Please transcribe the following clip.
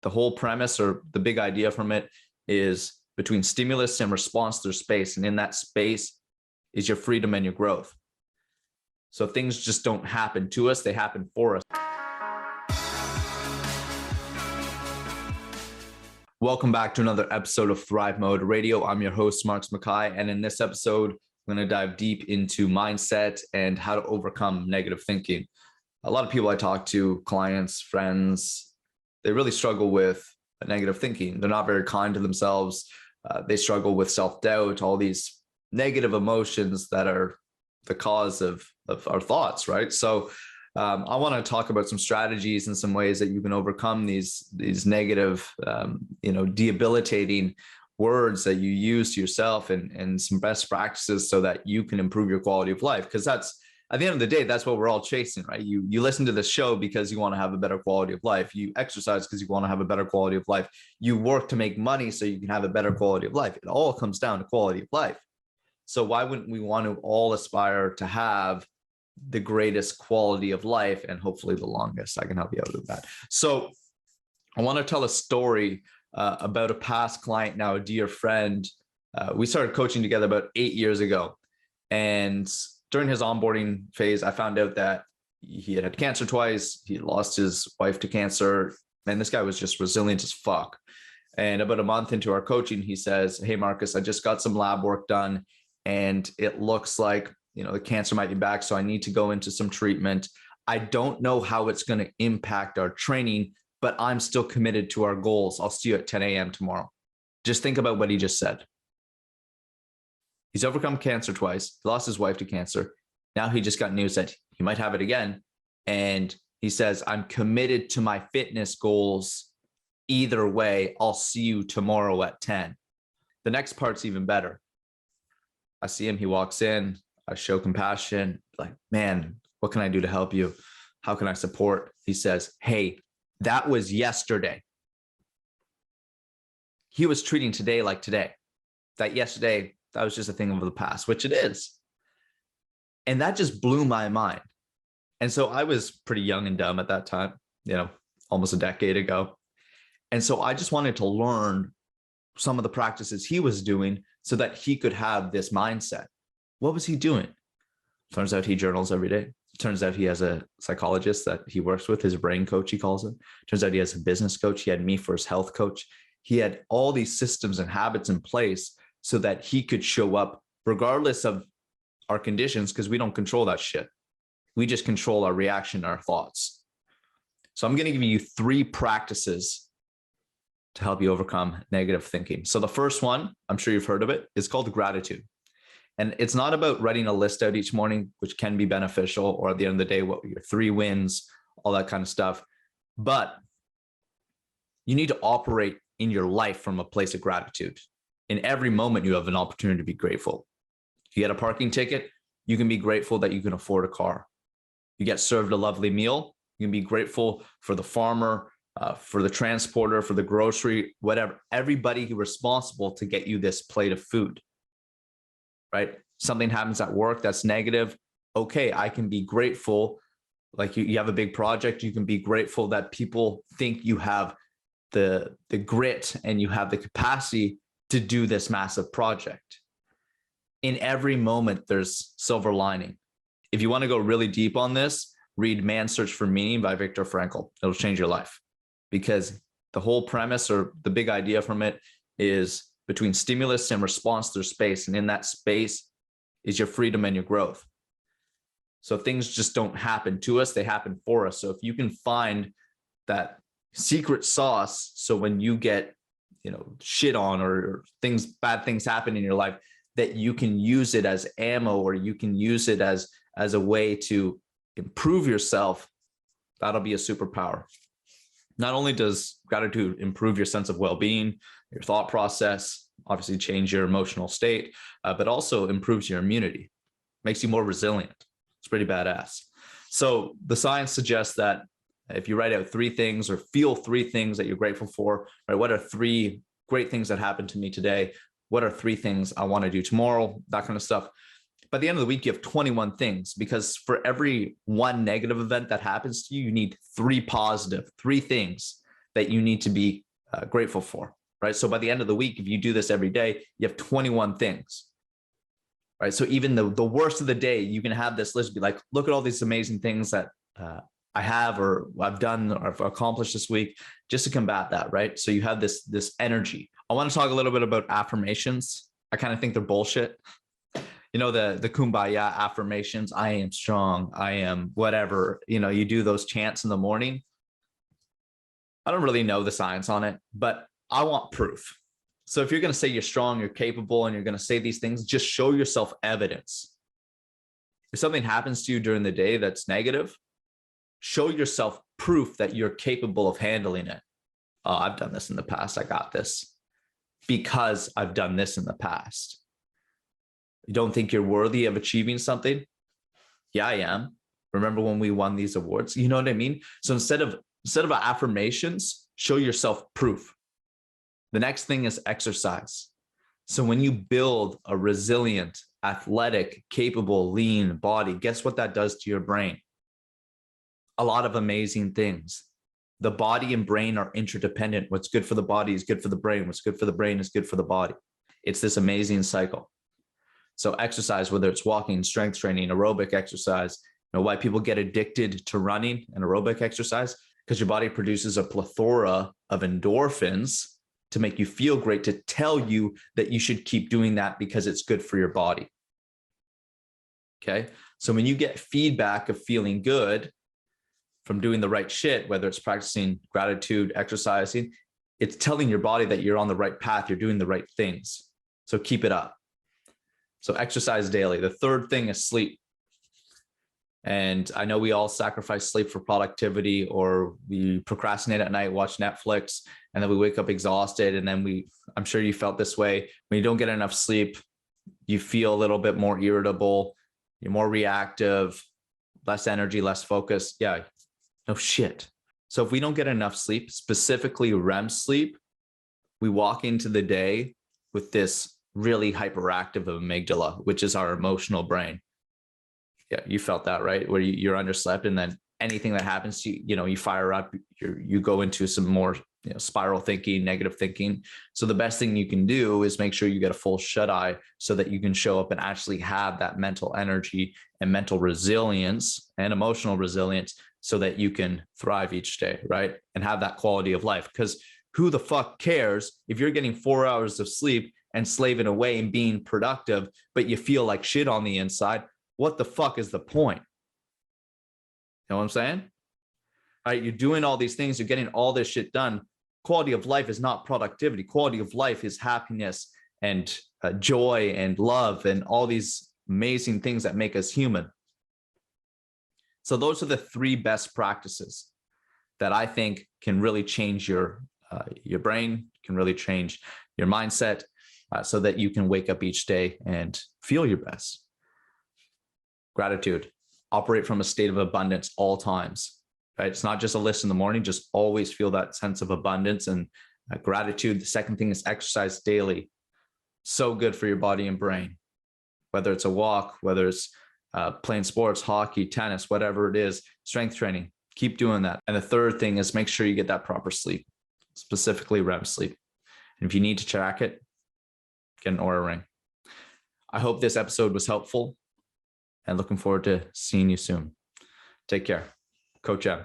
the whole premise or the big idea from it is between stimulus and response, there's space. And in that space is your freedom and your growth. So things just don't happen to us, they happen for us. Welcome back to another episode of Thrive Mode Radio. I'm your host, Marks Mackay. And in this episode, I'm going to dive deep into mindset and how to overcome negative thinking. A lot of people I talk to, clients, friends, they really struggle with negative thinking. They're not very kind to themselves. They struggle with self-doubt, all these negative emotions that are the cause of our thoughts, right? So I want to talk about some strategies and some ways that you can overcome these negative, debilitating words that you use to yourself, and some best practices so that you can improve your quality of life. Because that's, at the end of the day, that's what we're all chasing, right? You listen to this show because you want to have a better quality of life. You exercise because you want to have a better quality of life. You work to make money so you can have a better quality of life. It all comes down to quality of life. So why wouldn't we want to all aspire to have the greatest quality of life and hopefully the longest? I can help you out with that. So I want to tell a story about a past client, now a dear friend. We started coaching together about 8 years ago. And during his onboarding phase, I found out that he had cancer twice. He lost his wife to cancer. And this guy was just resilient as fuck. And about a month into our coaching, he says, "Hey, Marcus, I just got some lab work done and it looks like, the cancer might be back. So I need to go into some treatment. I don't know how it's going to impact our training, but I'm still committed to our goals. I'll see you at 10 a.m. tomorrow." Just think about what he just said. He's overcome cancer twice. He lost his wife to cancer. Now he just got news that he might have it again. And he says, "I'm committed to my fitness goals. Either way, I'll see you tomorrow at 10. The next part's even better. I see him, he walks in, I show compassion, like, "Man, what can I do to help you? How can I support?" He says, "Hey, that was yesterday." He was treating today like today. That yesterday, that was just a thing of the past, which it is. And that just blew my mind. And so I was pretty young and dumb at that time, almost a decade ago. And so I just wanted to learn some of the practices he was doing so that he could have this mindset. What was he doing? Turns out he journals every day. Turns out he has a psychologist that he works with, his brain coach, he calls it. Turns out he has a business coach. He had me for his health coach. He had all these systems and habits in place so that he could show up regardless of our conditions, because we don't control that shit. We just control our reaction, our thoughts. So I'm going to give you 3 practices to help you overcome negative thinking. So the first one, I'm sure you've heard of it, is called gratitude. And it's not about writing a list out each morning, which can be beneficial, or at the end of the day, what your 3 wins, all that kind of stuff. But you need to operate in your life from a place of gratitude. In every moment, you have an opportunity to be grateful. You get a parking ticket, you can be grateful that you can afford a car. You get served a lovely meal, you can be grateful for the farmer, for the transporter, for the grocery, whatever. Everybody who's responsible to get you this plate of food, right? Something happens at work that's negative. Okay, I can be grateful. Like you have a big project, you can be grateful that people think you have the grit and you have the capacity to do this massive project. In every moment, there's silver lining. If you want to go really deep on this, read Man's Search for Meaning by Viktor Frankl. It'll change your life, because the whole premise or the big idea from it is between stimulus and response, there's space. And in that space is your freedom and your growth. So things just don't happen to us, they happen for us. So if you can find that secret sauce, so when you get shit on or bad things happen in your life, that you can use it as ammo, or you can use it as a way to improve yourself, that'll be a superpower. Not only does gratitude improve your sense of well-being, your thought process, obviously change your emotional state, but also improves your immunity, makes you more resilient. It's pretty badass. So the science suggests that if you write out 3 things or feel 3 things that you're grateful for, right? What are 3 great things that happened to me today? What are 3 things I want to do tomorrow? That kind of stuff. By the end of the week, you have 21 things, because for every 1 negative event that happens to you, you need 3 positive, 3 things that you need to be grateful for, right? So by the end of the week, if you do this every day, you have 21 things, right? So even the worst of the day, you can have this list, be like, look at all these amazing things that I have, or I've done, or I've accomplished this week, just to combat that, right? So you have this energy. I want to talk a little bit about affirmations. I kind of think they're bullshit. You know, the kumbaya affirmations, I am strong, I am whatever, you know, you do those chants in the morning. I don't really know the science on it, but I want proof. So if you're going to say you're strong, you're capable, and you're going to say these things, just show yourself evidence. If something happens to you during the day that's negative, show yourself proof that you're capable of handling it. Oh, I've done this in the past. I got this because I've done this in the past. You don't think you're worthy of achieving something? Yeah, I am. Remember when we won these awards? You know what I mean? So instead of affirmations, show yourself proof. The next thing is exercise. So when you build a resilient, athletic, capable, lean body, guess what that does to your brain? A lot of amazing things. The body and brain are interdependent. What's good for the body is good for the brain. What's good for the brain is good for the body. It's this amazing cycle. So exercise, whether it's walking, strength training, aerobic exercise, you know why people get addicted to running and aerobic exercise? Because your body produces a plethora of endorphins to make you feel great, to tell you that you should keep doing that because it's good for your body. Okay. So when you get feedback of feeling good from doing the right shit, whether it's practicing gratitude, exercising, it's telling your body that you're on the right path, you're doing the right things. So keep it up. So exercise daily. The third thing is sleep. And I know we all sacrifice sleep for productivity, or we procrastinate at night, watch Netflix, and then we wake up exhausted. And then I'm sure you felt this way. When you don't get enough sleep, you feel a little bit more irritable, you're more reactive, less energy, less focus. Yeah, no shit. So if we don't get enough sleep, specifically REM sleep, we walk into the day with this really hyperactive amygdala, which is our emotional brain. Yeah, you felt that, right? Where you're underslept, and then anything that happens to you, you fire up, you go into some more spiral thinking, negative thinking. So the best thing you can do is make sure you get a full shut eye so that you can show up and actually have that mental energy and mental resilience and emotional resilience so that you can thrive each day, right? And have that quality of life. Because who the fuck cares if you're getting 4 hours of sleep and slaving away and being productive, but you feel like shit on the inside? What the fuck is the point? You know what I'm saying? All right, you're doing all these things, you're getting all this shit done. Quality of life is not productivity. Quality of life is happiness and joy and love and all these amazing things that make us human. So those are the 3 best practices that I think can really change your brain, can really change your mindset, so that you can wake up each day and feel your best. Gratitude. Operate from a state of abundance all times. Right? It's not just a list in the morning. Just always feel that sense of abundance and gratitude. The second thing is exercise daily. So good for your body and brain. Whether it's a walk, whether it's playing sports, hockey, tennis, whatever it is, strength training. Keep doing that. And the third thing is make sure you get that proper sleep, specifically REM sleep. And if you need to track it, get an Oura ring. I hope this episode was helpful, and looking forward to seeing you soon. Take care. Coach M.